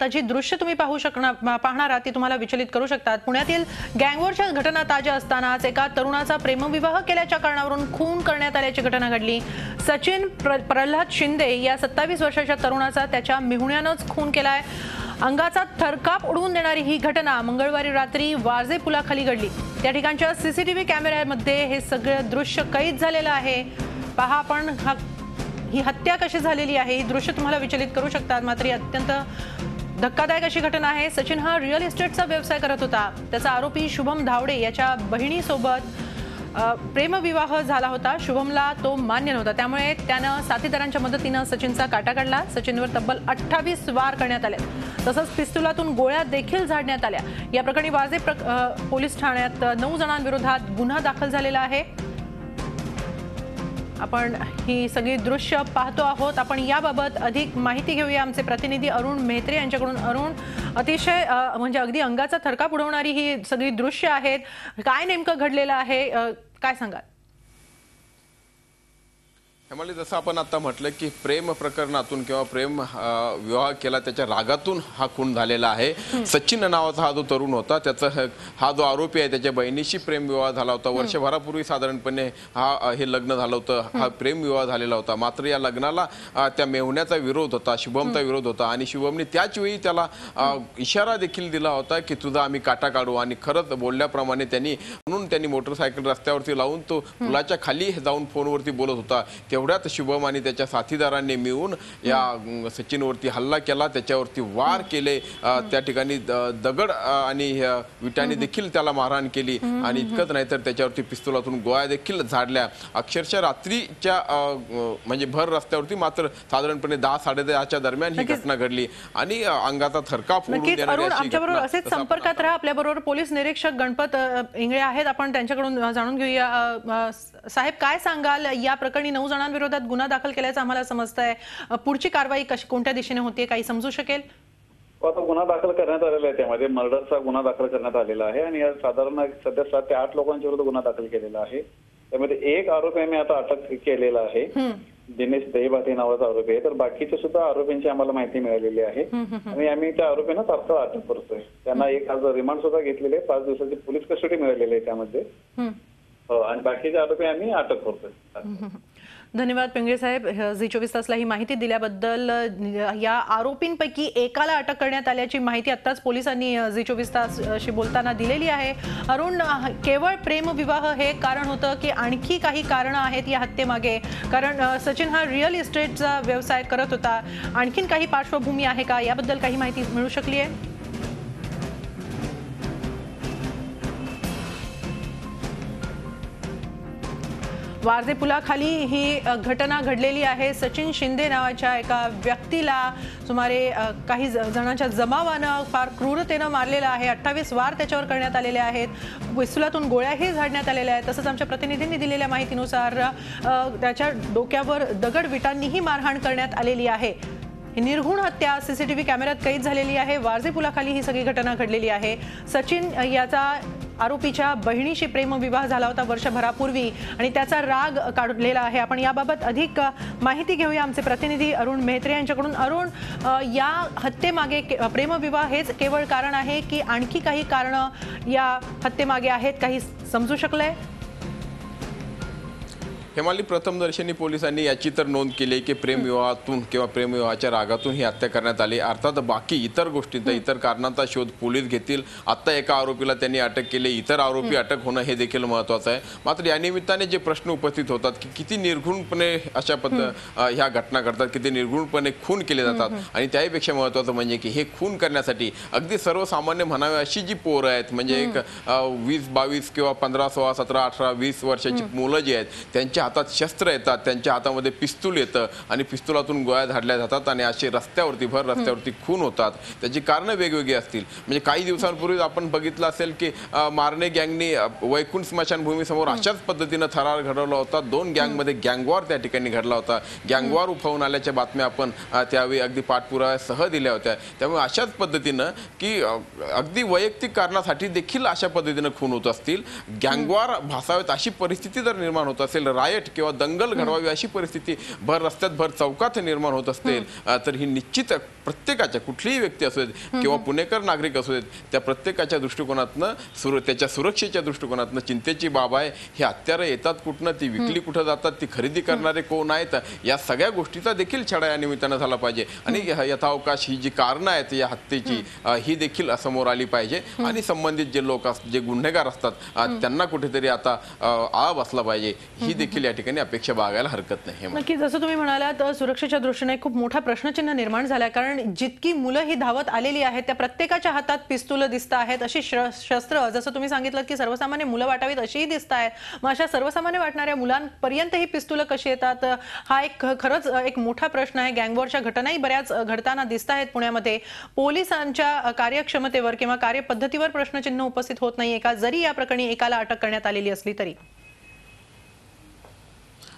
आता जी दृश्य तुम्ही पाहणार आहात ती तुम्हाला विचलित करू शकतात। पुण्यातील गँगवॉरच्या घटना ताज्या असतानाच एका तरुणाचा प्रेमविवाह केल्याच्या कारणावरून खून करण्यात आल्याची घटना घडली। सचिन प्रल्हाद शिंदे या 27 वर्षाच्या तरुणाचा त्याच्या मिहुण्यानंच खून केलाय। अंगाचा थरकाप उडवून देणारी ही घटना मंगळवारी रात्री वाजे पुलाखाली घडली। त्या ठिकाणच्या सीसीटीव्ही कॅमेऱ्यामध्ये हे सगळे दृश्य कैद झालेलं आहे। पहा आपण ही हत्या कशी झालेली आहे, ही दृश्य तुम्हाला विचलित करू शकतात। मात्र अत्यंत धक्कादायक अशी घटना आहे। सचिन हा रिअल इस्टेटचा व्यवसाय करत होता। त्याचा आरोपी शुभम धावडे याच्या बहिणीसोबत प्रेमविवाह झाला होता। शुभमला तो मान्य नव्हता, त्यामुळे त्यानं साथीदारांच्या मदतीने सचिनचा काटा काढला। सचिनवर तब्बल 28 वार करण्यात आले, तसंच पिस्तुलातून गोळ्या देखील झाडण्यात आल्या। या प्रकरणी वाजे पोलीस ठाण्यात 9 जणांविरोधात गुन्हा दाखल झालेला आहे। आपण ही सगळी दृश्य पाहतो आहोत। आपण याबाबत अधिक माहिती घेऊया आमचे प्रतिनिधी अरुण मेहत्रे यांच्याकडून। अरुण, अतिशय म्हणजे अगदी अंगाचा थरकाप उडवणारी ही सगळी दृश्य आहेत। काय नेमकं घडलेलं आहे, काय सांगाल? हेमाली, जसं आपण आता म्हटलं की प्रेम प्रकरणातून किंवा प्रेम विवाह केला त्याच्या रागातून हा खून झालेला आहे। सचिन नावाचा हा जो तरुण होता, त्याचा हा जो आरोपी आहे त्याच्या बहिणीशी प्रेमविवाह झाला होता। वर्षभरापूर्वी साधारणपणे हे लग्न झालं होतं, हा प्रेमविवाह झालेला होता। मात्र या लग्नाला त्या मेहुण्याचा विरोध होता, शुभमचा विरोध होता आणि शुभमने त्याच वेळी त्याला इशारा देखील दिला होता की तुझा आम्ही काटा काढू। आणि खरंच बोलल्याप्रमाणे त्यांनी मोटरसायकल रस्त्यावरती लावून तो पुलाच्या खाली जाऊन फोनवरती बोलत होता। तेवढ्यात शुभम आणि त्याच्या साथीदारांनी मिळून या सचिनवरती हल्ला केला, त्याच्यावरती वार केले। त्या ठिकाणी दगड आणि विटांनी देखील त्याला मारहाण केली आणि इतकंच नाही तर त्याच्यावरती पिस्तुलातून गोळ्या देखील झाडल्या। अक्षरशः रात्रीच्या म्हणजे भर रस्त्यावरती मात्र साधारणपणे 10-10:30च्या दरम्यान ही घटना घडली आणि अंगाचा थरकाप उडवून देणारी अशी आमच्याबरोबर असेच संपर्कात राहा। आपल्याबरोबर पोलीस निरीक्षक गणपत इंगळे आहेत, आपण त्यांच्याकडून जाणून घेऊया। साहेब, काय सांगाल? या प्रकरणी 9 जणांविरोधात गुन्हा दाखल केल्याचं आम्हाला समजतंय। पुढची कारवाई कोणत्या दिशेने होते, काही समजू शकेल? आता गुन्हा दाखल करण्यात आलेला आहे, त्यामध्ये मर्डरचा गुन्हा दाखल करण्यात आलेला आहे आणि साधारण सध्या 7 ते 8 लोकांच्या विरुद्ध गुन्हा दाखल केलेला आहे। त्यामध्ये एक आरोपी आम्ही आता अटक केलेला आहे, दिनेश दहीभाते नावाचा आरोपी आहे। तर बाकीचे सुद्धा आरोपींची आम्हाला माहिती मिळालेली आहे आणि आम्ही त्या आरोपींना तात्काळ अटक करतोय। त्यांना एक आज रिमांड सुद्धा घेतलेले आहे, 5 दिवसाची पोलीस कस्टडी मिळालेली आहे त्यामध्ये, आणि बाकीचे आरोपी आम्ही अटक करतोय। धन्यवाद पिंगळे साहेब, झी24 तासला ही माहिती दिल्याबद्दल। या आरोपींपैकी एकाला अटक करण्यात आल्याची माहिती आत्ताच पोलिसांनी झी24 तासशी बोलताना दिलेली आहे। अरुण, केवळ प्रेमविवाह हे कारण होतं की आणखी काही कारणं आहेत या हत्येमागे? कारण सचिन हा रिअल इस्टेटचा व्यवसाय करत होता, आणखीन काही पार्श्वभूमी आहे का, याबद्दल काही माहिती मिळू शकली आहे? वारजे पुलाखाली ही घटना घडलेली आहे। सचिन शिंदे नावाच्या एका व्यक्तीला सुमारे काही जणांच्या जमावानं फार क्रूरतेनं मारलेलं आहे। 28 वार त्याच्यावर करण्यात आलेले आहेत, पिस्तुलातून गोळ्याही झाडण्यात आलेल्या आहेत। तसंच आमच्या प्रतिनिधींनी दिलेल्या माहितीनुसार त्याच्या डोक्यावर दगड विटांनीही मारहाण करण्यात आलेली आहे। ही निर्घुण हत्या सीसीटीव्ही कॅमेऱ्यात कैद झालेली आहे। वारजे पुलाखाली ही सगळी घटना घडलेली आहे। सचिन याचा आरोपीच्या बहिणीशी प्रेमविवाह झाला होता वर्षभरापूर्वी आणि त्याचा राग काढलेला आहे। आपण याबाबत अधिक माहिती घेऊया आमचे प्रतिनिधी अरुण मेहत्रे यांच्याकडून। अरुण, या हत्येमागे प्रेमविवाह हेच केवळ कारण आहे की आणखी काही कारणं या हत्येमागे आहेत, काही समजू शकलंय? हेमाली, प्रथमदर्शनी पोलिसांनी याची तर नोंद केली की प्रेमविवाहातून किंवा प्रेमविवाहाच्या रागातून ही हत्या करण्यात आली। अर्थात बाकी इतर गोष्टींचा, इतर कारणांचा शोध पोलीस घेतील। आता एका आरोपीला त्यांनी अटक केली, इतर आरोपी अटक होणं हे देखील महत्त्वाचं आहे। मात्र या निमित्ताने जे प्रश्न उपस्थित होतात की किती निर्घुणपणे अशा ह्या घटना घडतात, किती निर्घुणपणे खून केले जातात आणि त्याहीपेक्षा महत्त्वाचं म्हणजे की हे खून करण्यासाठी अगदी सर्वसामान्य म्हणावे अशी जी पोरं आहेत, म्हणजे एक 20-22 किंवा 15, 16, 17, 18, 20 वर्षाची मुलं जी आहेत, त्यांच्या हातात शस्त्र येतात, त्यांच्या हातामध्ये पिस्तूल येतं आणि पिस्तुलातून गोळ्या झाडल्या जातात आणि असे रस्त्यावरती खून होतात। त्याची कारणं वेगवेगळी असतील। म्हणजे काही दिवसांपूर्वी आपण बघितलं असेल की मारणे गँगनी वैकुंठ स्मशानभूमीसमोर अशाच पद्धतीनं थरार घडवला होता। 2 गँगमध्ये गँगवॉर त्या ठिकाणी घडला होता। गँगवॉर उफावून आल्याच्या बातम्या आपण त्यावेळी अगदी पाठपुराव्यासह दिल्या होत्या। त्यामुळे अशाच पद्धतीनं की अगदी वैयक्तिक कारणासाठी देखील अशा पद्धतीनं खून होत असतील, गँगवॉर भासावेत अशी परिस्थिती जर निर्माण होत असेल, रायट किंवा दंगल घडवावी अशी परिस्थिती भर रस्त्यात भर चौकात निर्माण होत असेल तर ही निश्चित प्रत्येकाच्या कुठलीही व्यक्ती असू देत किंवा पुणेकर नागरिक असू देत त्या प्रत्येकाच्या दृष्टिकोनातनं त्याच्या सुरक्षेच्या दृष्टिकोनातनं चिंतेची बाब आहे. हे हत्यारं येतात कुठनं, ती विकली कुठं जातात, ती खरेदी करणारे कोण आहेत, या सगळ्या गोष्टीचा देखील छडा या निमित्तानं झाला पाहिजे. आणि यथावकाश ही जी कारणं आहेत या हत्येची ही देखील समोर आली पाहिजे आणि संबंधित जे लोक जे गुन्हेगार असतात त्यांना कुठेतरी आता आळा बसला पाहिजे. ही देखील या ठिकाणी अपेक्षा बाळगायला हरकत नाही. नक्की जसं तुम्ही म्हणालात सुरक्षेच्या दृष्टीने खूप मोठा प्रश्नचिन्ह निर्माण झालाय, कारण जितकी मुलं ही धावत आलेली आहेत त्या प्रत्येकाच्या हातात पिस्तूल दिसत आहेत, अशी शस्त्र जसं तुम्ही सांगितलं की सर्वसामान्य मुलं वाटावीत अशीही दिसत आहेत. मग अशा सर्वसामान्य वाटणाऱ्या मुलांपर्यंत ही पिस्तूल कशी येतात हा एक खरंच एक मोठा प्रश्न आहे. गँगवॉरच्या घटनाही बऱ्याच घडताना दिसत आहेत पुण्यामध्ये. पोलिसांच्या कार्यक्षमतेवर किंवा कार्यपद्धतीवर प्रश्नचिन्ह उपस्थित होत नाहीये का, जरी या प्रकरणी एकाला अटक करण्यात आलेली असली तरी?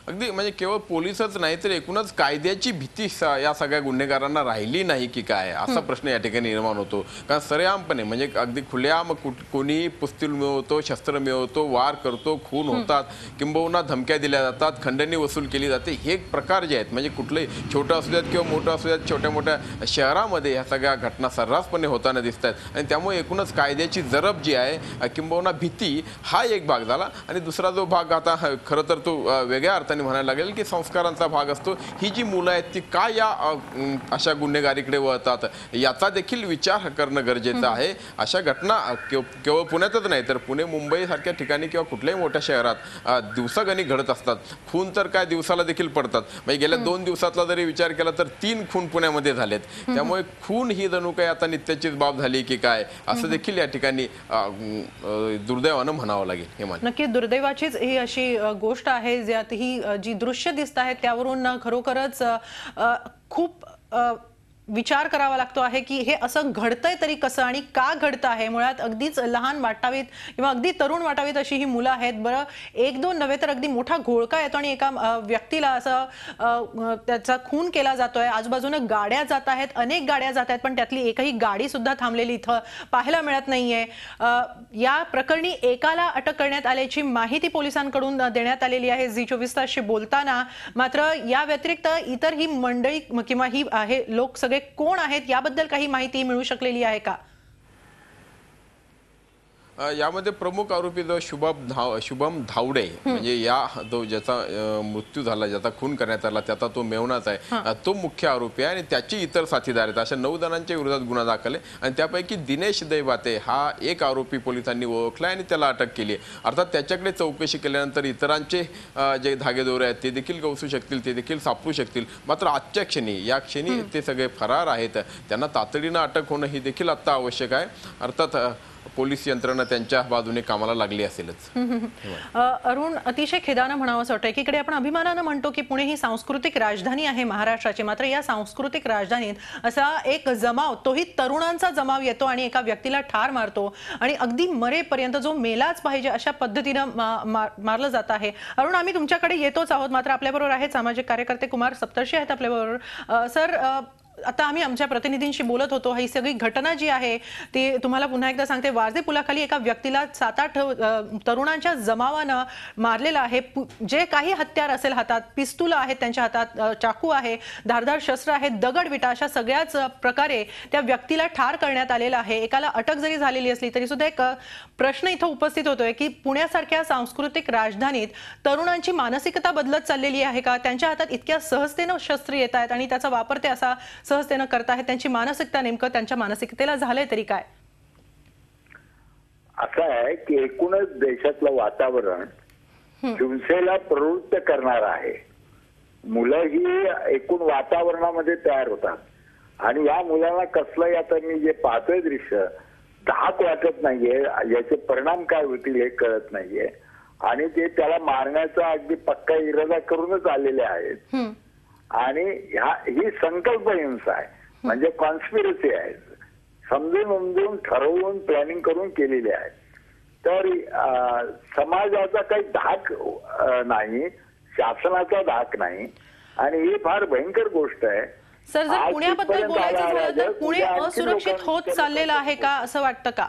अगदी म्हणजे केवळ पोलीसच नाही तर एकूणच कायद्याची भीती या सगळ्या गुन्हेगारांना राहिली नाही की काय असा प्रश्न या ठिकाणी निर्माण होतो. कारण सरेआमपणे म्हणजे अगदी खुलेआम कोणी पिस्तूल मिळवतो, शस्त्र मिळवतो, वार करतो, खून होतात, किंबहुना धमक्या दिल्या जातात, खंडणी वसूल केली जाते. हे प्रकार जे आहेत म्हणजे कुठलंही छोटं असू द्यात किंवा मोठं असू द्यात छोट्या मोठ्या शहरामध्ये ह्या सगळ्या घटना सर्रासपणे होताना दिसत आहेत. आणि त्यामुळे एकूणच कायद्याची जरब जी आहे किंबहुना भीती हा एक भाग झाला. आणि दुसरा जो भाग आता खरं तर तो वेगळ्या अर्थाने म्हणायला लागेल की संस्कारांचा भाग असतो. ही जी मुलं आहेत ती का या अशा गुन्हेगारीकडे वळतात याचा देखील विचार करणं गरजेचं आहे. अशा घटना केवळ पुण्यातच नाही तर पुणे मुंबई सारख्या ठिकाणी किंवा कुठल्याही मोठ्या शहरात दिवसागणी घडत असतात. खून तर काय दिवसाला देखील पडतात. म्हणजे गेल्या 2 दिवसातला जरी विचार केला तर 3 खून पुण्यामध्ये झालेत. त्यामुळे खून ही जणू काही आता नित्याचीच बाब झाली की काय असं देखील या ठिकाणी दुर्दैवानं म्हणावं लागेल. हे नक्की दुर्दैवाचीच ही अशी गोष्ट आहे ज्यात ही जी दृश्य दिसत आहेत त्यावरून खरोखरच खूप विचार करावा लागतो आहे की हे असं घडतंय तरी कसं आणि का घडतं आहे. मुळात अगदीच लहान वाटावीत किंवा अगदी तरुण वाटावीत अशी ही मुलं आहेत. बरं 1-2 नव्हे तर अगदी मोठा घोळका येतो आणि एका व्यक्तीला असं त्याचा खून केला जातोय. आजूबाजूनं गाड्या जात आहेत, अनेक गाड्या जात आहेत, पण त्यातली एकही गाडी सुद्धा थांबलेली इथं पाहायला मिळत नाहीये. या प्रकरणी एकाला अटक करण्यात आल्याची माहिती पोलिसांकडून देण्यात आलेली आहे झी24 तासशी बोलताना. मात्र या व्यतिरिक्त इतर ही मंडळी किंवा ही आहे लोक सगळे कोण आहेत याबद्दल काही माहिती मिळू शकलेली आहे का? यामध्ये प्रमुख आरोपी जो शुभम धावडे म्हणजे या ज्याचा मृत्यू झाला, ज्याचा खून करण्यात आला त्याचा तो मेवनाच आहे, तो मुख्य आरोपी आहे. आणि त्याची इतर साथीदार आहेत. अशा 9 जणांच्या विरोधात गुन्हा दाखल आहे. आणि त्यापैकी दिनेश दैवाते हा एक आरोपी पोलिसांनी ओळखला आणि त्याला अटक केली. अर्थात त्याच्याकडे चौकशी केल्यानंतर इतरांचे जे धागेदोरे आहेत ते देखील गवसू शकतील, ते देखील सापडू शकतील. मात्र आजच्या क्षणी या क्षणी ते सगळे फरार आहेत. त्यांना तातडीनं अटक होणं ही देखील आत्ता आवश्यक आहे. अर्थात पोलीस यंत्रणा त्यांच्या बाजूने कामाला लागली असेलच. अरुण, अतिशय खेदानं म्हणावं असं वाटतं एकीकडे आपण अभिमानानं म्हणतो की पुणे ही सांस्कृतिक राजधानी आहे महाराष्ट्राची. मात्र या सांस्कृतिक राजधानीत असा एक जमाव, तोही तरुणांचा जमाव येतो आणि एका व्यक्तीला ठार मारतो आणि अगदी मरेपर्यंत जो मेलाच पाहिजे अशा पद्धतीनं मारलं जात आहे. अरुण, आम्ही तुमच्याकडे येतोच आहोत. मात्र आपल्याबरोबर आहेत सामाजिक कार्यकर्ते कुमार सप्तर्षी आहेत आपल्याबरोबर. सर, आता आम्ही आमच्या प्रतिनिधींशी बोलत होतो. ही सगळी घटना जी आहे ती तुम्हाला पुन्हा एकदा सांगते, वारजे पुलाखाली एका व्यक्तीला 7-8 तरुणांच्या जमावानं मारलेलं आहे. जे काही हत्यार असेल हातात, पिस्तूल आहेत त्यांच्या हातात, चाकू आहे, धारदार शस्त्र आहेत, दगडविटा, अशा सगळ्याच प्रकारे त्या व्यक्तीला ठार करण्यात आलेलं आहे. एकाला अटक जरी झालेली असली तरी सुद्धा एक प्रश्न इथं उपस्थित होतोय की पुण्यासारख्या सांस्कृतिक राजधानीत तरुणांची मानसिकता बदलत चाललेली आहे का? त्यांच्या हातात इतक्या सहजतेनं शस्त्र येत आहेत आणि त्याचा वापर ते असा सहजतेनं करत आहेत. त्यांची मानसिकता नेमकं त्यांच्या मानसिकतेला झालंय तरी काय? असं आहे की एकूणच देशातलं वातावरण हिंसेला प्रवृत्त करणार आहे. मुलं ही एकूण वातावरणामध्ये तयार होतात आणि या मुलांना कसलंही आता मी जे पाहतोय दृश्य धाक वाटत नाहीये, याचे परिणाम काय होतील हे कळत नाहीये आणि ते त्याला मारण्याचा अगदी पक्का इरादा करूनच आलेले आहेत. आणि ही संकल्प हिंसा आहे, म्हणजे कॉन्स्पिरसी आहे, समजून उमजून ठरवून प्लॅनिंग करून केलेली आहे. तर समाजाचा काही धाक नाही, शासनाचा धाक नाही आणि ही फार भयंकर गोष्ट आहे. सर, जर पुण्याबद्दल बोलायचं झालं तर पुणे असुरक्षित होत चाललेलं आहे का असं वाटतं का?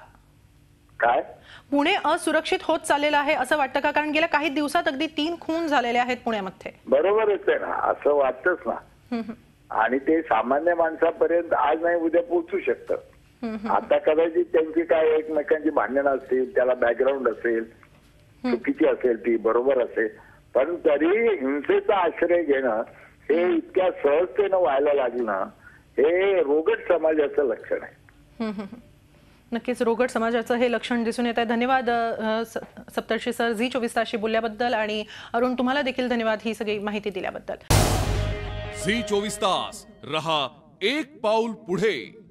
काय पुणे असुरक्षित होत चाललेलं आहे असं वाटतं का? कारण गेल्या काही दिवसात अगदी 3 खून झालेले आहेत पुण्यामध्ये. बरोबरच आहे ना, असं वाटतच ना. आणि ते सामान्य माणसापर्यंत आज नाही उद्या पोहोचू शकतं. आता कदाचित त्यांची काय एकमेकांची भांडणं असतील, त्याला बॅकग्राऊंड असेल, चुकीची असेल ती, बरोबर असेल, पण तरी हिंसेचा आश्रय घेणं हे इतक्या सहजतेनं व्हायला लागणं हे रोगट समाजाचं लक्षण आहे. नक्कीच रोगट समाजाचं हे लक्षण दिसून येत आहे. धन्यवाद सप्तर्षी सर, झी 24 तासशी बोलल्याबद्दल. आणि अरुण, तुम्हाला देखील धन्यवाद ही सगळी माहिती दिल्याबद्दल. झी 24 तास रहा एक पाऊल पुढे.